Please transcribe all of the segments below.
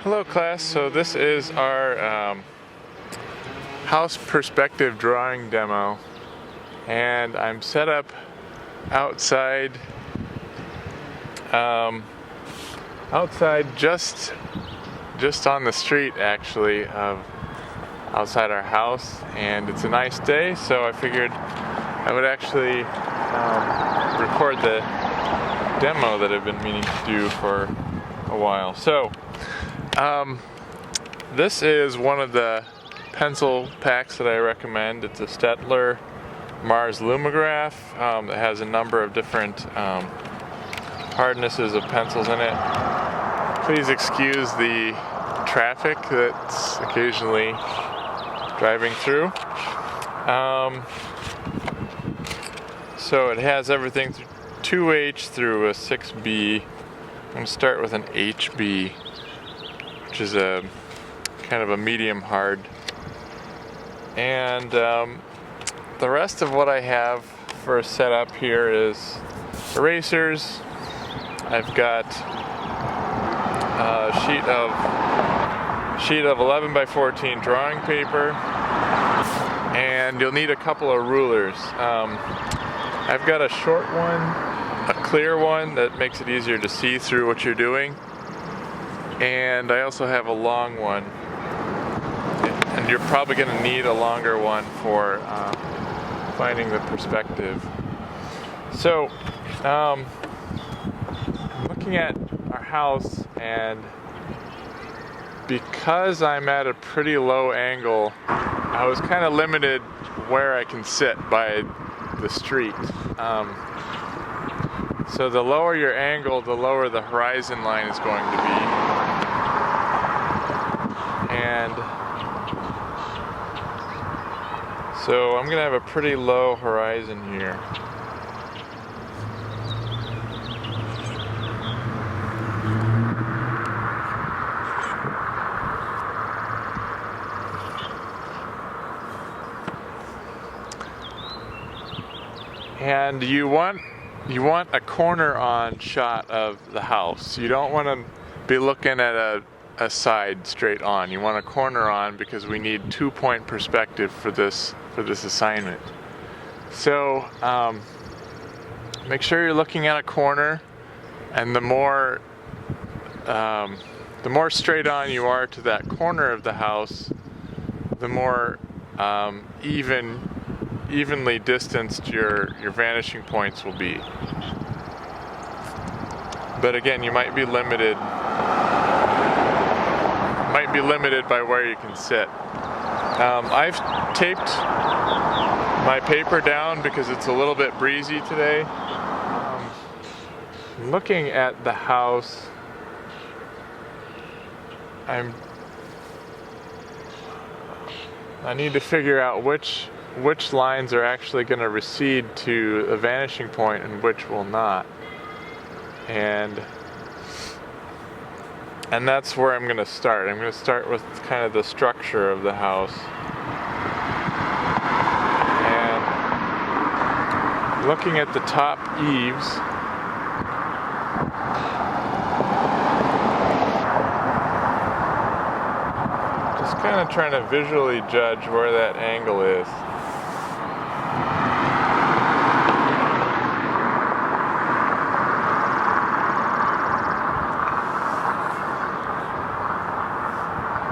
Hello class, so this is our house perspective drawing demo, and I'm set up outside just on the street actually, outside our house, and it's a nice day, so I figured I would actually record the demo that I've been meaning to do for a while. So this is one of the pencil packs that I recommend. It's a Stettler Mars Lumograph. It has a number of different hardnesses of pencils in it. Please excuse the traffic that's occasionally driving through. So it has everything through 2H through a 6B. I'm going to start with an HB, which is a kind of a medium hard. And the rest of what I have for a setup here is erasers. I've got a sheet of 11 by 14 drawing paper, and you'll need a couple of rulers. I've got a short one, a clear one that makes it easier to see through what you're doing, and I also have a long one, and you're probably going to need a longer one for finding the perspective. So I'm looking at our house, and because I'm at a pretty low angle, I was kind of limited where I can sit by the street. So the lower your angle, the lower the horizon line is going to be. And so I'm going to have a pretty low horizon here. And you want a corner on shot of the house. You don't want to be looking at a side straight on. You want a corner on because we need 2-point perspective for this assignment. So make sure you're looking at a corner, and the more straight on you are to that corner of the house, the more evenly distanced your vanishing points will be. But again, you might be limited by where you can sit. I've taped my paper down because it's a little bit breezy today. Looking at the house, I need to figure out which lines are actually going to recede to a vanishing point and which will not. And that's where I'm going to start. I'm going to start with kind of the structure of the house. And looking at the top eaves, just kind of trying to visually judge where that angle is.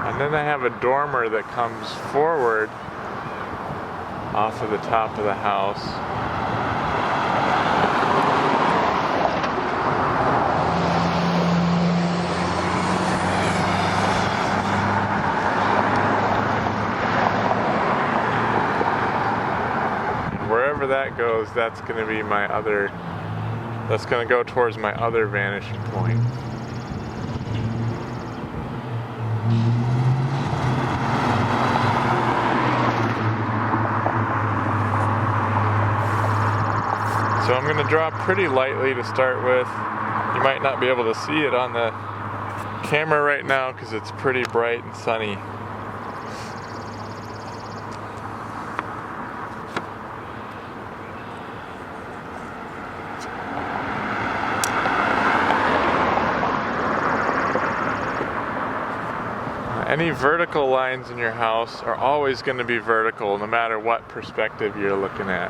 And then I have a dormer that comes forward off of the top of the house. And wherever that goes, that's going to be that's going to go towards my other vanishing point. So I'm going to draw pretty lightly to start with. You might not be able to see it on the camera right now because it's pretty bright and sunny. Any vertical lines in your house are always going to be vertical no matter what perspective you're looking at,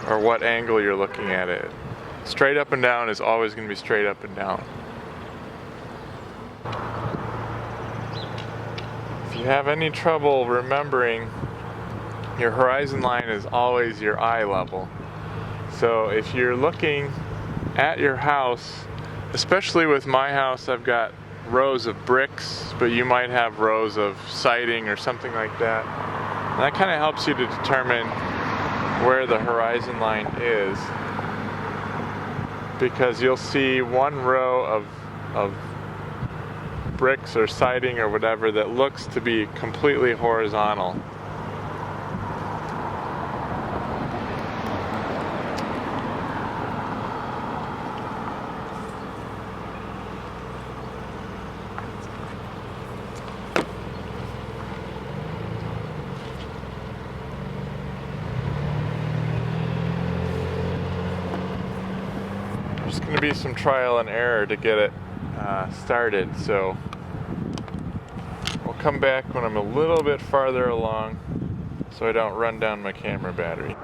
or what angle you're looking at it. Straight up and down is always going to be straight up and down. If you have any trouble remembering, your horizon line is always your eye level. So if you're looking at your house, especially with my house, I've got rows of bricks, but you might have rows of siding or something like that. And that kind of helps you to determine where the horizon line is, because you'll see one row of bricks or siding or whatever that looks to be completely horizontal. There's going to be some trial and error to get it started, so we'll come back when I'm a little bit farther along so I don't run down my camera battery.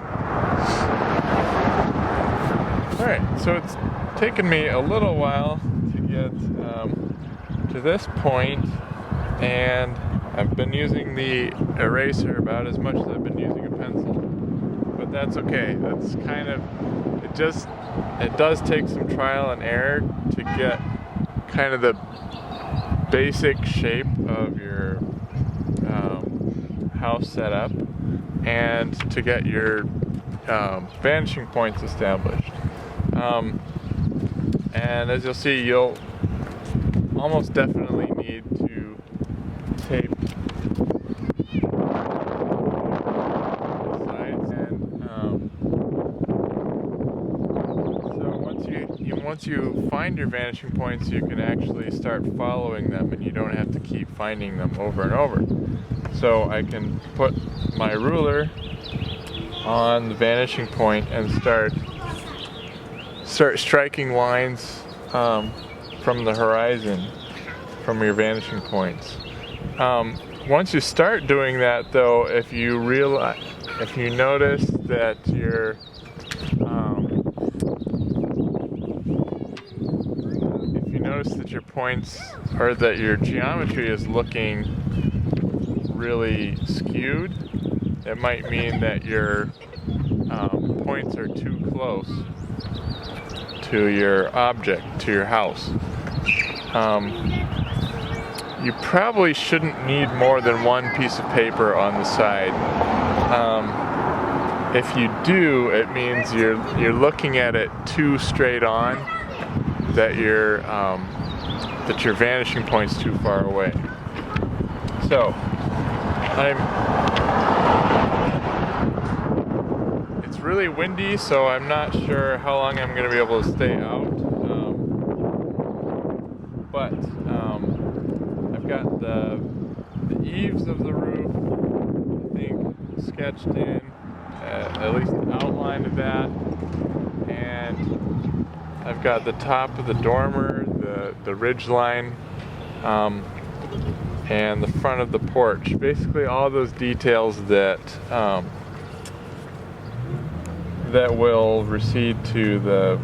Alright, so it's taken me a little while to get to this point, and I've been using the eraser about as much as I've been using a pencil, but that's okay. That's kind of, it does take some trial and error to get kind of the basic shape of your house set up and to get your vanishing points established. And as you'll see, you'll almost definitely need to tape the sides, and so once you find your vanishing points, you can actually start following them, and you don't have to keep finding them over and over. So I can put my ruler on the vanishing point and start striking lines from the horizon, from your vanishing points. Once you start doing that, though, if you notice that your points, or that your geometry is looking really skewed, it might mean that your points are too close to your object, to your house. You probably shouldn't need more than one piece of paper on the side. If you do, it means you're looking at it too straight on, that your vanishing point's too far away. So it's really windy, so I'm not sure how long I'm going to be able to stay out. But I've got the eaves of the roof, I think, sketched in, at least the outline of that, and I've got the top of the dormer, the ridge line, and the front of the porch. Basically all those details that will recede to the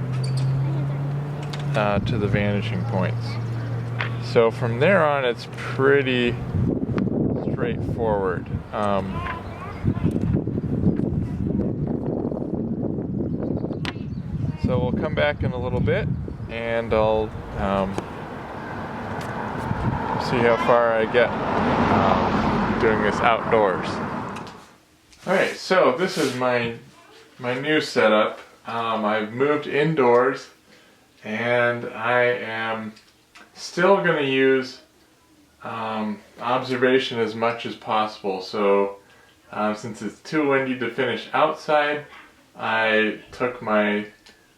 vanishing points. So from there on, it's pretty straightforward. So we'll come back in a little bit, and I'll see how far I get doing this outdoors. Alright, so this is my new setup. I've moved indoors, and I am still going to use observation as much as possible. So since it's too windy to finish outside, I took my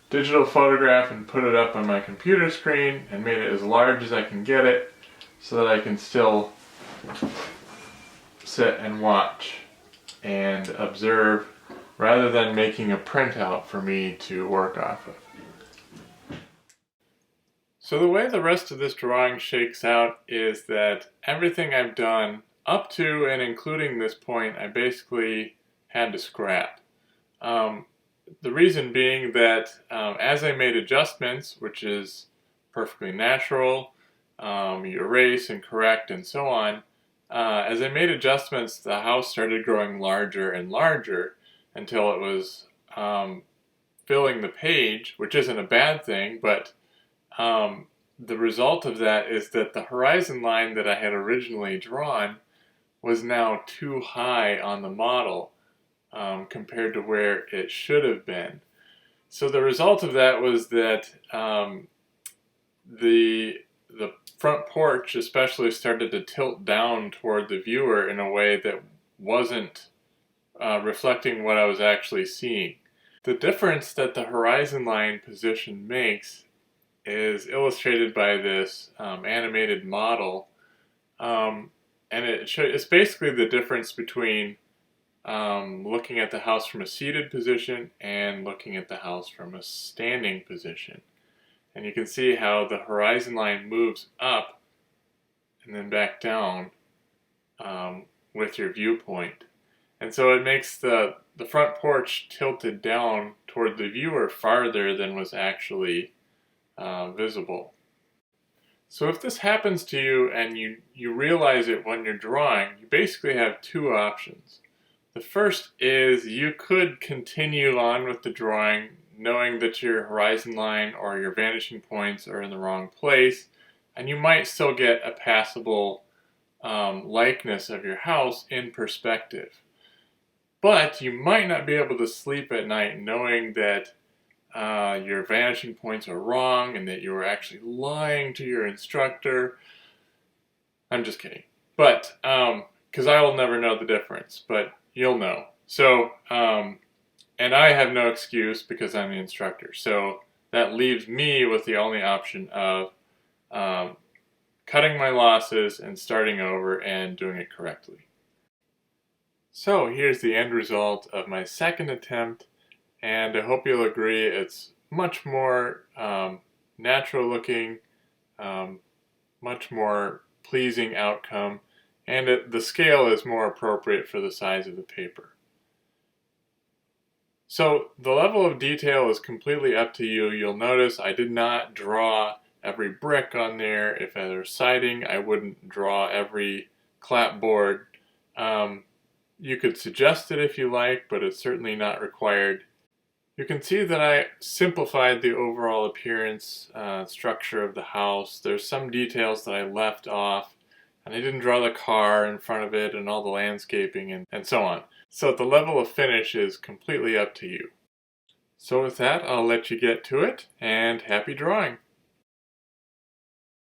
digital photograph and put it up on my computer screen and made it as large as I can get it, so that I can still sit and watch and observe, rather than making a printout for me to work off of. So the way the rest of this drawing shakes out is that everything I've done up to and including this point I basically had to scrap. The reason being that as I made adjustments, which is perfectly natural, you erase and correct and so on, as I made adjustments the house started growing larger and larger until it was filling the page, which isn't a bad thing, but the result of that is that the horizon line that I had originally drawn was now too high on the model compared to where it should have been. So the result of that was that the front porch especially started to tilt down toward the viewer in a way that wasn't reflecting what I was actually seeing. The difference that the horizon line position makes is illustrated by this animated model, and it's basically the difference between looking at the house from a seated position and looking at the house from a standing position. And you can see how the horizon line moves up and then back down with your viewpoint. And so it makes the front porch tilted down toward the viewer farther than was actually visible. So if this happens to you and you realize it when you're drawing, you basically have two options. The first is you could continue on with the drawing knowing that your horizon line or your vanishing points are in the wrong place, and you might still get a passable likeness of your house in perspective. But you might not be able to sleep at night knowing that your vanishing points are wrong and that you were actually lying to your instructor. I'm just kidding. But, because I will never know the difference, but you'll know. So, and I have no excuse because I'm the instructor. So that leaves me with the only option of cutting my losses and starting over and doing it correctly. So here's the end result of my second attempt, and I hope you'll agree it's much more natural looking, much more pleasing outcome, and the scale is more appropriate for the size of the paper. So the level of detail is completely up to you. You'll notice I did not draw every brick on there. If there was siding, I wouldn't draw every clapboard. You could suggest it if you like, but it's certainly not required. You can see that I simplified the overall appearance structure of the house. There's some details that I left off, and I didn't draw the car in front of it and all the landscaping and so on. So the level of finish is completely up to you. So with that, I'll let you get to it, and happy drawing!